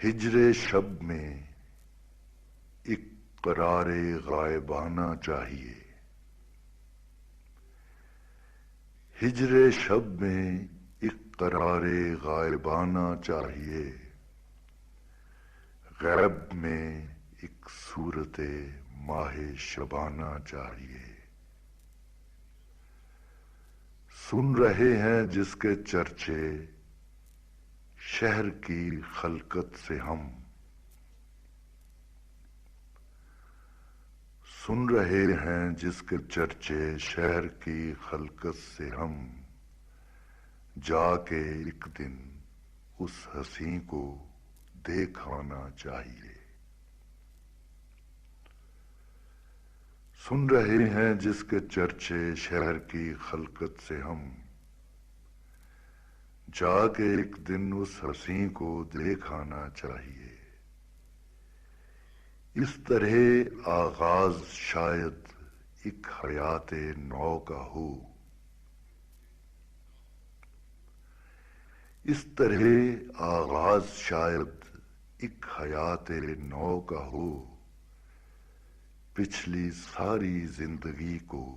ہجر شب میں ایک قرار غائبانہ چاہیے، ہجر شب میں ایک قرار غائبانہ چاہیے، غیب میں ایک صورت ماہ شبانہ چاہیے۔ سن رہے ہیں جس کے چرچے شہر کی خلقت سے ہم، سن رہے ہیں جس کے چرچے شہر کی خلقت سے ہم، جا کے ایک دن اس حسین کو دیکھ آنا چاہیے۔ سن رہے ہیں جس کے چرچے شہر کی خلقت سے ہم، جا کے ایک دن اس حسین کو دیکھ آنا چاہیے۔ اس طرح آغاز شاید ایک حیات نو کا ہو، اس طرح آغاز شاید ایک حیات نو کا ہو، پچھلی ساری زندگی کو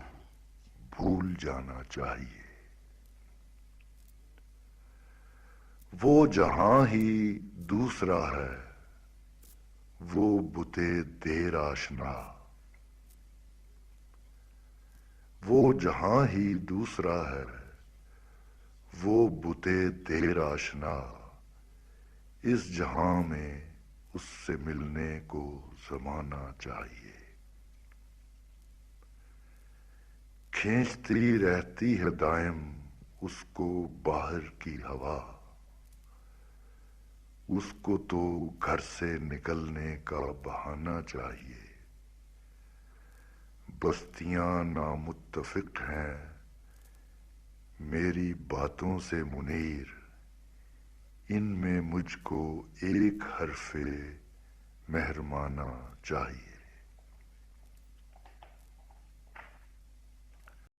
بھول جانا چاہیے۔ وہ جہاں ہی دوسرا ہے وہ بتے دیر آشنا، وہ جہاں ہی دوسرا ہے وہ بتے دیر آشنا، اس جہاں میں اس سے ملنے کو زمانہ چاہیے۔ کھینچتی رہتی ہے دائم اس کو باہر کی ہوا، اس کو تو گھر سے نکلنے کا بہانہ چاہیے۔ بستیاں نامتفق ہیں میری باتوں سے منیر، ان میں مجھ کو ایک حرف مہرمانہ چاہیے۔